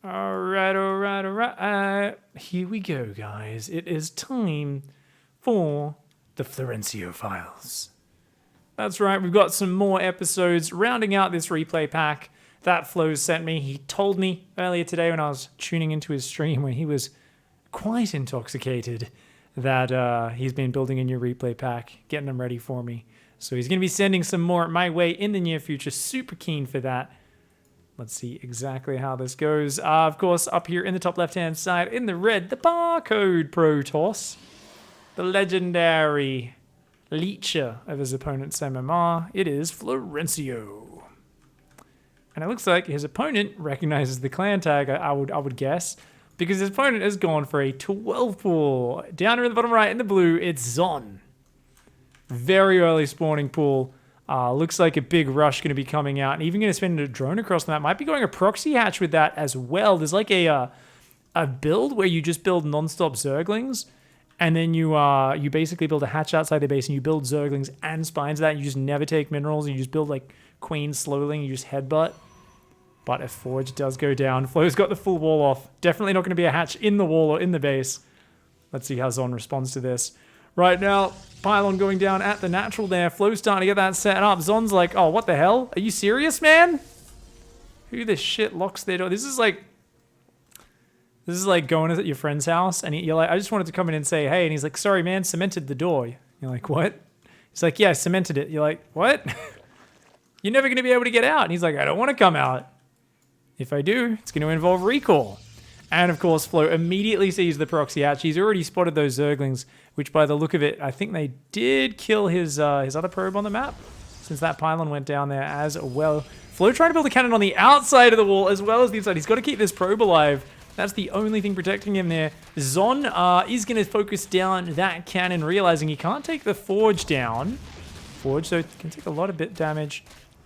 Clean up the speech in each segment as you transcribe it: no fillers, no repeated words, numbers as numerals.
Alright. Here we go, guys. It is time for the Florencio files. That's right, we've got some more episodes rounding out this replay pack that Flo sent me. He told me earlier today when I was tuning into his stream when he was quite intoxicated that he's been building a new replay pack, getting them ready for me. So he's going to be sending some more my way in the near future. Super keen for that. Let's see exactly how this goes. Of course, up here in the top left-hand side, in the red, the barcode Protoss. The legendary leecher of his opponent's MMR. It is Florencio. And it looks like his opponent recognizes the clan tag, I would guess, because his opponent has gone for a 12 pool. Down here in the bottom right, in the blue, it's Zon. Very early spawning pool. Looks like a big rush going to be coming out, and even going to spend a drone across the map. Might be going a proxy hatch with that as well. There's like a build where you just build non-stop Zerglings, and then you basically build a hatch outside the base, and you build Zerglings and spines. That you just never take minerals, and you just build like queens slowly, and you just headbutt. But if Forge does go down, Flo's got the full wall off. Definitely not going to be a hatch in the wall or in the base. Let's see how Zon responds to this. Right now, pylon going down at the natural there. Flo's starting to get that set up. Zon's like, oh, what the hell? Are you serious, man? Who the shit locks their door? This is like going at your friend's house, and you're like, I just wanted to come in and say, hey. And he's like, sorry, man, cemented the door. You're like, what? He's like, yeah, I cemented it. You're like, what? You're never going to be able to get out. And he's like, I don't want to come out. If I do, it's going to involve recall. And of course, Flo immediately sees the proxy hatch. He's already spotted those Zerglings, which by the look of it, I think they did kill his other probe on the map, since that pylon went down there as well. Flo trying to build a cannon on the outside of the wall as well as the inside. He's got to keep this probe alive. That's the only thing protecting him there. Zon is going to focus down that cannon, realizing he can't take the Forge down. Forge, so it can take a lot of bit damage.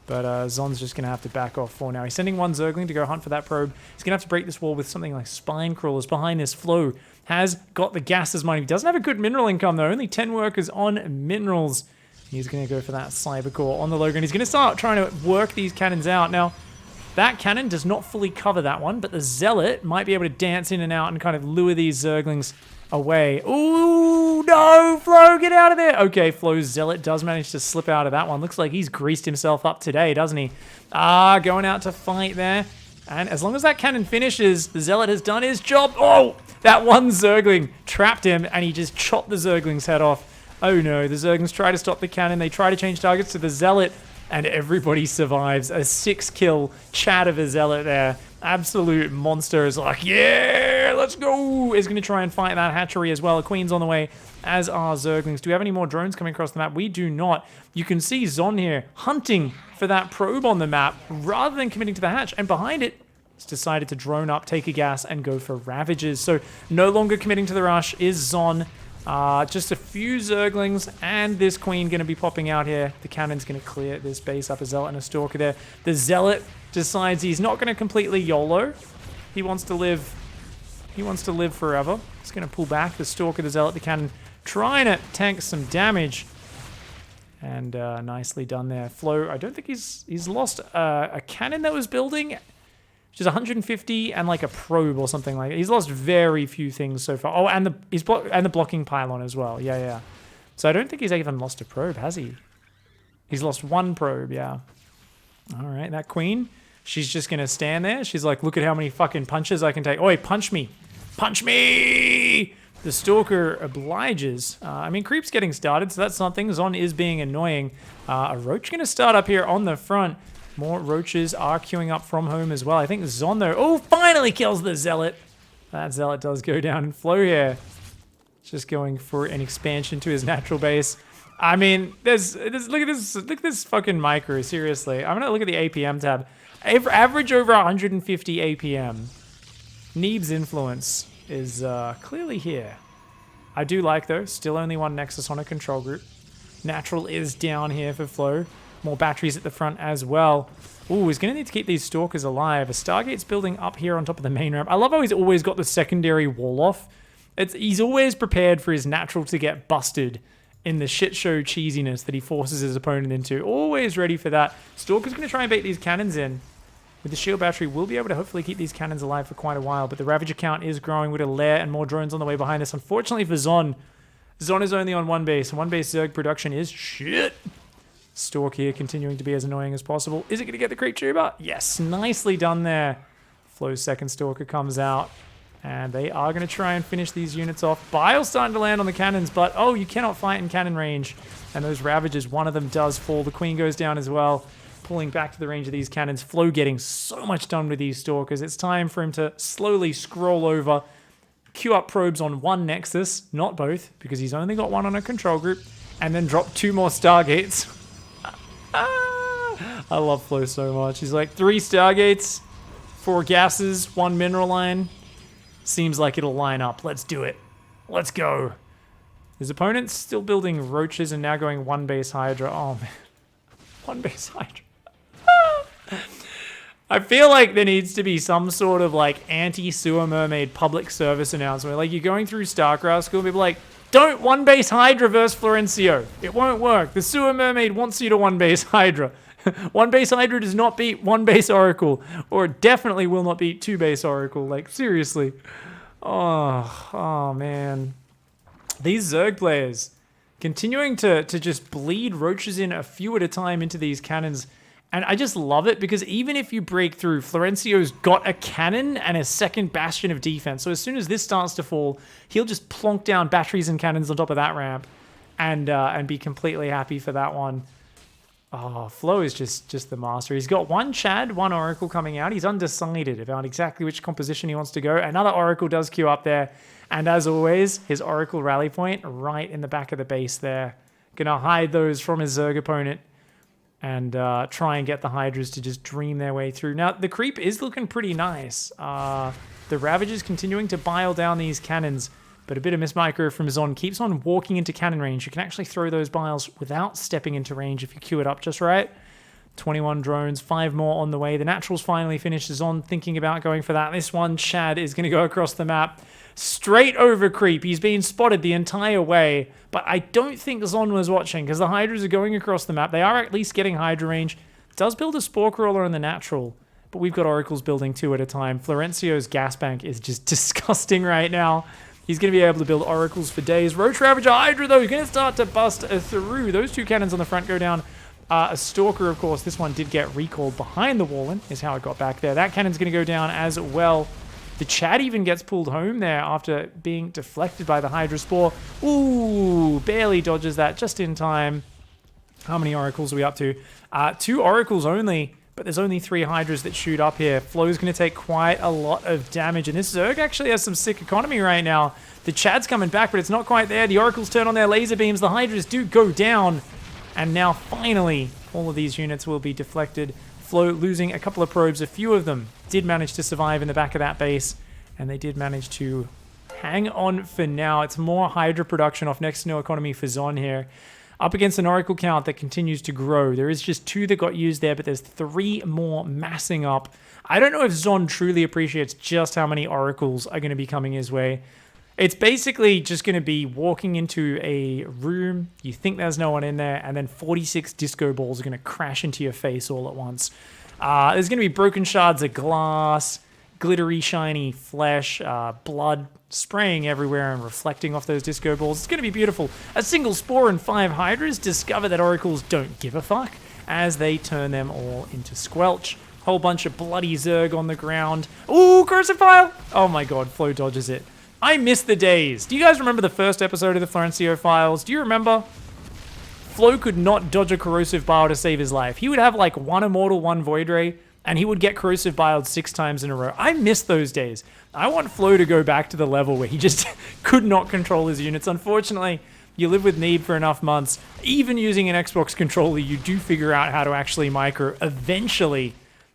But Zon's just going to have to back off for now. He's sending one Zergling to go hunt for that probe. He's going to have to break this wall with something like spine crawlers behind this. Flo has got the gases mining. He doesn't have a good mineral income, though. Only 10 workers on minerals. He's going to go for that cyber core on the Logan. He's going to start trying to work these cannons out. Now, that cannon does not fully cover that one, but the Zealot might be able to dance in and out and kind of lure these Zerglings away. Ooh, no, Flo, get out of there. Okay, Flo's Zealot does manage to slip out of that one. Looks like he's greased himself up today, doesn't he? Going out to fight there. And as long as that cannon finishes, the Zealot has done his job. Oh, that one Zergling trapped him, and he just chopped the Zergling's head off. Oh no, the Zerglings try to stop the cannon. They try to change targets to the Zealot, and everybody survives. A 6-kill chat of a Zealot there. Absolute monster is like, yeah, let's go. Is going to try and fight that hatchery as well. A queen's on the way, as are Zerglings. Do we have any more drones coming across the map? We do not. You can see Zon here hunting for that probe on the map rather than committing to the hatch. And behind it, it's decided to drone up, take a gas, and go for Ravages. So no longer committing to the rush is Zon. Just a few Zerglings and this queen going to be popping out here. The cannon's going to clear this base up. A Zealot and a Stalker there. The Zealot decides he's not going to completely YOLO. He wants to live. He wants to live forever. He's going to pull back. The Stalker, the Zealot, the cannon, trying to tank some damage. And nicely done there. Flo, I don't think he's lost a cannon that was building. Which is 150 and like a probe or something like that. He's lost very few things so far. Oh, and the blocking pylon as well. Yeah. So I don't think he's even lost a probe, has he? He's lost one probe, yeah. All right, that queen, she's just going to stand there. She's like, look at how many fucking punches I can take. Oi, punch me. Punch me! The Stalker obliges. I mean, Creep's getting started, so that's something. Zon is being annoying. A Roach going to start up here on the front. More Roaches are queuing up from home as well. I think Zon, though, oh, finally kills the Zealot. That Zealot does go down in Flo here. Just going for an expansion to his natural base. I mean, look at this fucking micro, seriously. I'm going to look at the APM tab. Average over 150 APM. Neeb's influence is clearly here. I do like, though, still only one Nexus on a control group. Natural is down here for Flo. More batteries at the front as well. Ooh, he's going to need to keep these Stalkers alive. A Stargate's building up here on top of the main ramp. I love how he's always got the secondary wall off. He's always prepared for his natural to get busted in the shit show cheesiness that he forces his opponent into. Always ready for that. Stalker's going to try and bait these cannons in. with the shield battery, we'll be able to hopefully keep these cannons alive for quite a while. But the Ravager count is growing with a lair and more drones on the way behind us. Unfortunately for Zon, Zon is only on one base. One base Zerg production is shit. Stork here continuing to be as annoying as possible. Is it going to get the Creep Tuber? Yes, nicely done there. Flo's second Stalker comes out. And they are going to try and finish these units off. Bile starting to land on the cannons, but oh, you cannot fight in cannon range. And those Ravagers, one of them does fall. The Queen goes down as well, pulling back to the range of these cannons. Flo getting so much done with these Stalkers. It's time for him to slowly scroll over, queue up probes on one Nexus, not both, because he's only got one on a control group, and then drop 2 more Stargates. I love Flo so much. He's like, 3 Stargates, 4 gases, 1 mineral line. Seems like it'll line up. Let's do it. Let's go. His opponent's still building roaches and now going 1 base Hydra. Oh, man. 1 base Hydra. I feel like there needs to be some sort of like anti-sewer mermaid public service announcement. Like you're going through StarCraft school and people are like, don't 1 base Hydra versus Florencio. It won't work. The sewer mermaid wants you to 1 base Hydra. 1 base Hydra does not beat 1 base Oracle, or definitely will not beat 2 base Oracle. Like, seriously. Oh, man. These Zerg players continuing to just bleed roaches in a few at a time into these cannons. And I just love it because even if you break through, Florencio's got a cannon and a second bastion of defense. So as soon as this starts to fall, he'll just plonk down batteries and cannons on top of that ramp and be completely happy for that one. Oh, Flo is just the master. He's got 1 Chad, 1 Oracle coming out. He's undecided about exactly which composition he wants to go. Another Oracle does queue up there. And as always, his Oracle rally point right in the back of the base there. Gonna hide those from his Zerg opponent and try and get the Hydras to just dream their way through. Now, the creep is looking pretty nice. The Ravagers continuing to bile down these cannons. But a bit of mismicro from Zon keeps on walking into cannon range. You can actually throw those biles without stepping into range if you queue it up just right. 21 drones, 5 more on the way. The naturals finally finished. Zon thinking about going for that. This one, Chad, is going to go across the map. Straight over creep. He's being spotted the entire way. But I don't think Zon was watching because the Hydras are going across the map. They are at least getting Hydra range. Does build a Spore Crawler on the natural. But we've got Oracles building 2 at a time. Florencio's gas bank is just disgusting right now. He's going to be able to build Oracles for days. Roach Ravager Hydra, though, is going to start to bust through. Those 2 cannons on the front go down. A Stalker, of course, this one did get recalled behind the wall, is how it got back there. That cannon's going to go down as well. The Chad even gets pulled home there after being deflected by the Hydra Spore. Ooh, barely dodges that just in time. How many Oracles are we up to? 2 Oracles only. But there's only 3 Hydras that shoot up here. Flo's going to take quite a lot of damage. And this Zerg actually has some sick economy right now. The Chad's coming back, but it's not quite there. The Oracles turn on their laser beams. The Hydras do go down. And now, finally, all of these units will be deflected. Flo losing a couple of probes. A few of them did manage to survive in the back of that base. And they did manage to hang on for now. It's more Hydra production off next to no economy for Zon here. Up against an Oracle count that continues to grow. There is just 2 that got used there, but there's 3 more massing up. I don't know if Zon truly appreciates just how many Oracles are going to be coming his way. It's basically just going to be walking into a room, you think there's no one in there, and then 46 disco balls are going to crash into your face all at once. There's going to be broken shards of glass, glittery, shiny flesh, blood spraying everywhere and reflecting off those disco balls. It's going to be beautiful. A single Spore and 5 Hydras discover that Oracles don't give a fuck as they turn them all into squelch. Whole bunch of bloody Zerg on the ground. Ooh, corrosive file! Oh my god, Flo dodges it. I miss the days. Do you guys remember the first episode of the Florencio Files? Do you remember? Flo could not dodge a corrosive bile to save his life. He would have like 1 Immortal, 1 Void Ray, and he would get corrosive biled 6 times in a row. I miss those days. I want Flo to go back to the level where he just could not control his units. Unfortunately, you live with Need for enough months. Even using an Xbox controller, you do figure out how to actually micro eventually.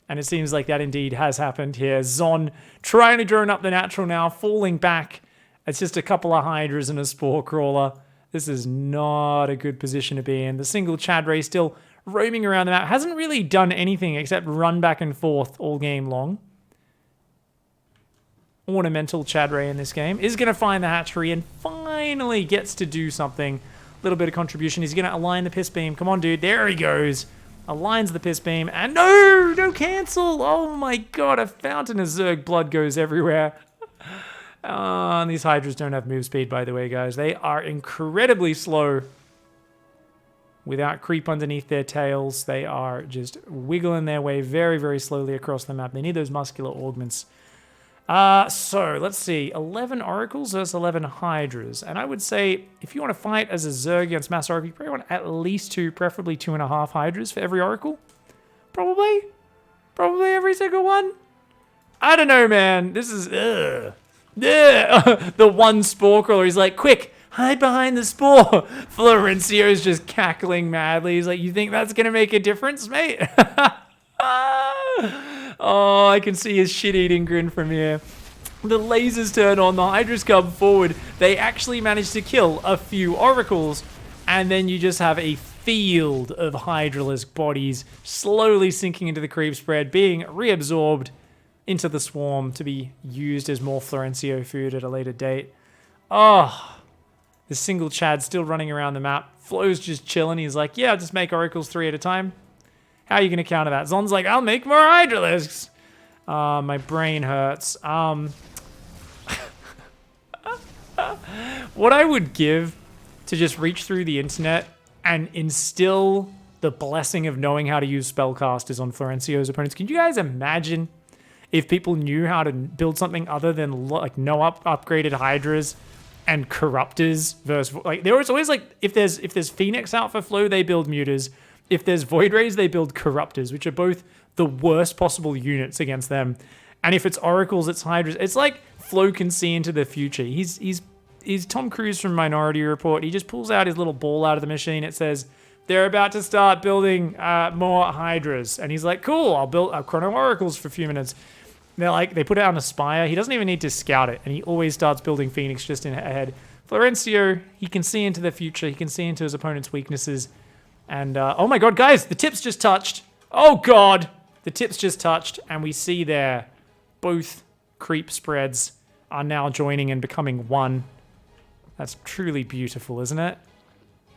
And it seems like that indeed has happened here. Zon trying to drone up the natural now, falling back. It's just a couple of Hydras and a Spore Crawler. This is not a good position to be in. The single Chad Ray still roaming around the map. Hasn't really done anything except run back and forth all game long. Ornamental Chad Ray in this game is going to find the hatchery and finally gets to do something. A little bit of contribution. He's going to align the piss beam. Come on, dude. There he goes. aligns the piss beam, and no cancel. Oh my god, a fountain of Zerg blood goes everywhere. And these Hydras don't have move speed, by the way, guys. They are incredibly slow. Without creep underneath their tails, they are just wiggling their way very, very slowly across the map. They need those muscular augments. So, let's see. 11 Oracles versus 11 Hydras. And I would say, if you want to fight as a Zerg against Mass Oracle, you probably want at least 2, preferably 2.5 Hydras for every Oracle. Probably. Probably every single one. I don't know, man. This is... The one Spore Crawler, he's like, quick, hide behind the Spore. Florencio's just cackling madly. He's like, you think that's going to make a difference, mate? Oh, I can see his shit-eating grin from here. The lasers turn on, the Hydras come forward. They actually manage to kill a few Oracles, and then you just have a field of Hydralisk bodies slowly sinking into the creep spread, being reabsorbed into the swarm to be used as more Florencio food at a later date. Oh, the single Chad still running around the map. Flo's just chilling. He's like, yeah, just make Oracles 3 at a time. How are you going to counter that? Zon's like, I'll make more Hydralisks. My brain hurts. What I would give to just reach through the internet and instill the blessing of knowing how to use spellcasters on Florencio's opponents. Can you guys imagine if people knew how to build something other than like no upgraded Hydras and Corruptors versus like there was always like if there's Phoenix out for Flo, they build Mutors. If there's Void Rays, they build Corruptors, which are both the worst possible units against them. And if it's Oracles, it's Hydras. It's like Flo can see into the future. He's Tom Cruise from Minority Report. He just pulls out his little ball out of the machine. It says, they're about to start building more Hydras. And he's like, cool, I'll build Chrono Oracles for a few minutes. They're like, they put it on a Spire. He doesn't even need to scout it. And he always starts building Phoenix just in ahead. Florencio, he can see into the future. He can see into his opponent's weaknesses. And, oh my god, guys, the tips just touched. Oh god, the tips just touched. And we see there, both creep spreads are now joining and becoming one. That's truly beautiful, isn't it?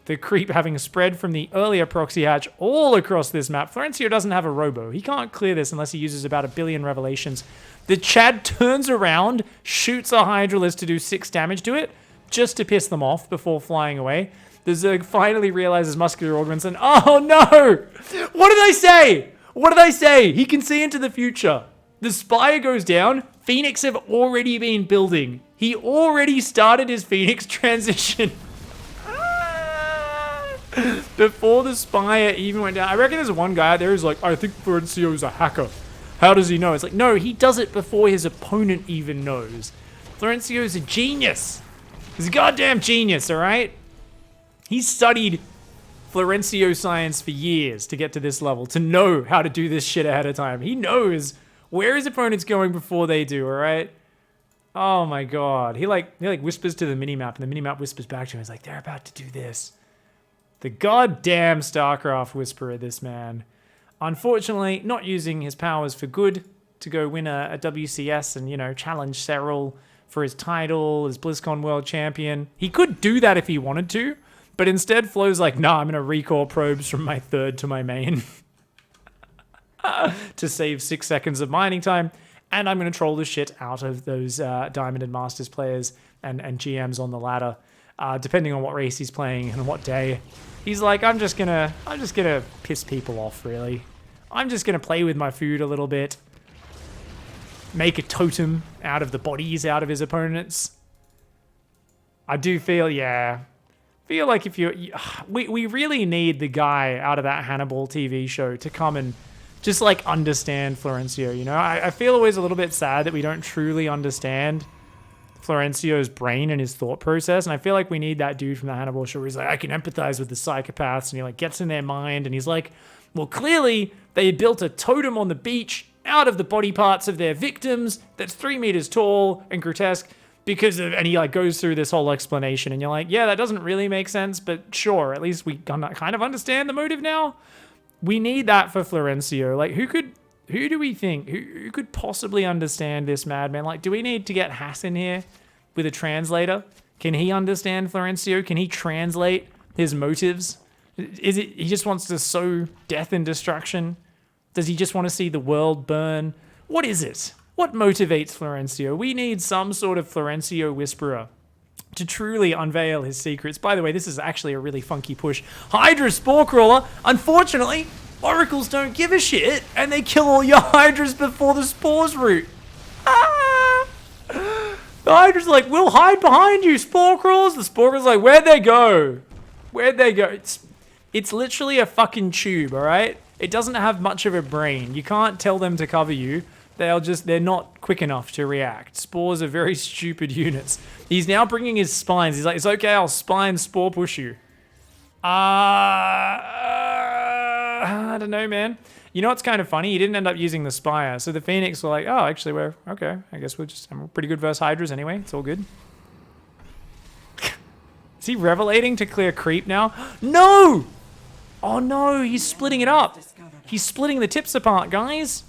The creep having spread from the earlier proxy hatch all across this map. Florencio doesn't have a robo. He can't clear this unless he uses about 1 billion revelations. The Chad turns around, shoots a Hydralisk to do 6 damage to it, just to piss them off before flying away. The Zerg finally realizes muscular augments and, oh no! What did I say? What did I say? He can see into the future. The Spire goes down. Phoenix have already been building. He already started his Phoenix transition. Before the Spire even went down. I reckon there's one guy out there who's like, I think Florencio is a hacker. How does he know? It's like, no, he does it before his opponent even knows. Florencio is a genius. He's a goddamn genius, all right? He's studied Florencio science for years to get to this level, to know how to do this shit ahead of time. He knows where his opponent's going before they do, all right? Oh my god. He whispers to the minimap, and the minimap whispers back to him. He's like, they're about to do this. The goddamn StarCraft whisperer, this man. Unfortunately, not using his powers for good to go win a WCS and, you know, challenge Serral for his title as BlizzCon World Champion. He could do that if he wanted to, but instead Flo's like, nah, I'm going to recall probes from my third to my main to save 6 seconds of mining time, and I'm going to troll the shit out of those Diamond and Masters players and GMs on the ladder, depending on what race he's playing and what day. He's like, I'm just gonna piss people off, really. I'm just gonna play with my food a little bit. Make a totem out of the bodies out of his opponents. I do feel, yeah. Feel like if we really need the guy out of that Hannibal TV show to come and just like understand Florencio, you know? I feel always a little bit sad that we don't truly understand Florencio's brain and his thought process, and I feel like we need that dude from the Hannibal show where he's like, I can empathize with the psychopaths, and he like gets in their mind, and he's like, well, clearly they built a totem on the beach out of the body parts of their victims that's 3 meters tall and grotesque because of, and he like goes through this whole explanation, and you're like, yeah, that doesn't really make sense, but sure, at least we kind of understand the motive now. We need that for Florencio. Like, who do we think? Who could possibly understand this madman? Like, do we need to get Hass in here with a translator? Can he understand Florencio? Can he translate his motives Is it he just wants to sow death and destruction? Does he just want to see the world burn? What is it? What motivates Florencio? We need some sort of Florencio whisperer to truly unveil his secrets. By the way, this is actually a really funky push. Hydra Spore Crawler. Unfortunately, oracles don't give a shit, and they kill all your hydras before the spores root. Ah! The hydra's like, we'll hide behind you, spore crawlers. The spore crawler's like, where'd they go? Where'd they go? It's literally a fucking tube, all right? It doesn't have much of a brain. You can't tell them to cover you. They're not quick enough to react. Spores are very stupid units. He's now bringing his spines. He's like, it's okay, I'll spine spore push you. I don't know, man. You know what's kind of funny? He didn't end up using the Spire. So the Phoenix were like, oh, actually, we're okay. I guess I'm pretty good versus Hydras anyway. It's all good. Is he revelating to clear creep now? No! Oh no, he's splitting it up. He's splitting the tips apart, guys.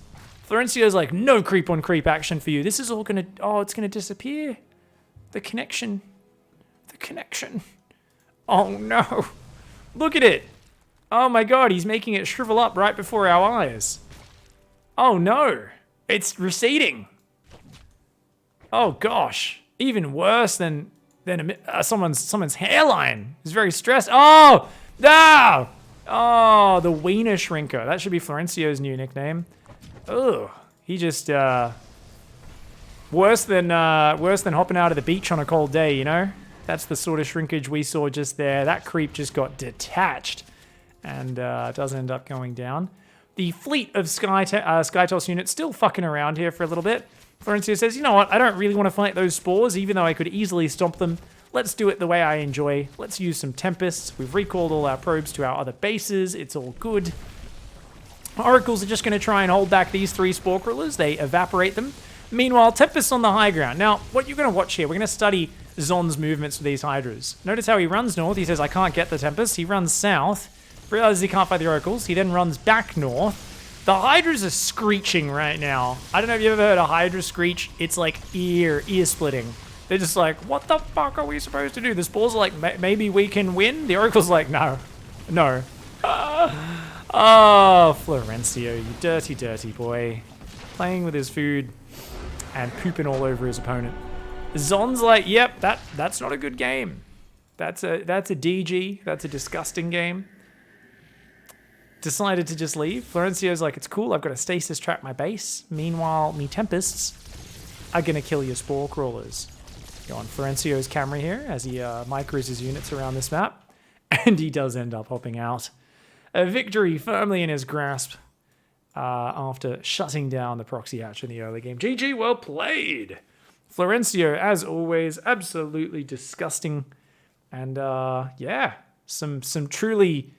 Florencio's like, no creep on creep action for you. This is all gonna, it's gonna disappear. The connection. The connection. Oh no. Look at it. Oh my god, he's making it shrivel up right before our eyes. Oh no, it's receding. Oh gosh, even worse than someone's hairline. He's very stressed. Oh, no! Oh, the Wiener Shrinker. That should be Florencio's new nickname. Oh, he just worse than hopping out of the beach on a cold day. You know, that's the sort of shrinkage we saw just there. That creep just got detached. And does end up going down. The fleet of Skytoss units still fucking around here for a little bit. Florencio says, you know what, I don't really want to fight those spores, even though I could easily stomp them. Let's do it the way I enjoy. Let's use some Tempests. We've recalled all our probes to our other bases. It's all good. Oracles are just going to try and hold back these 3 Spore Crawlers. They evaporate them. Meanwhile, Tempests on the high ground. Now, what you're going to watch here, we're going to study Zon's movements with these Hydras. Notice how he runs north. He says, I can't get the Tempest. He runs south. Realizes he can't fight the oracles. He then runs back north. The Hydras are screeching right now. I don't know if you've ever heard a Hydra screech. It's like ear splitting. They're just like, what the fuck are we supposed to do? The spores are like, maybe we can win? The oracle's like, no. No. Oh, Florencio, you dirty, dirty boy. Playing with his food and pooping all over his opponent. Zon's like, yep, that's not a good game. That's a DG. That's a disgusting game. Decided to just leave. Florencio's like, it's cool, I've got a stasis trap my base. Meanwhile, me Tempests are gonna kill your Spore Crawlers. Go on Florencio's camera here as he micros his units around this map. And he does end up hopping out. A victory firmly in his grasp after shutting down the proxy hatch in the early game. GG, well played! Florencio, as always, absolutely disgusting. And yeah, some truly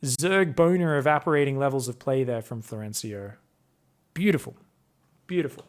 Zerg boner evaporating levels of play there from Florencio. Beautiful. Beautiful.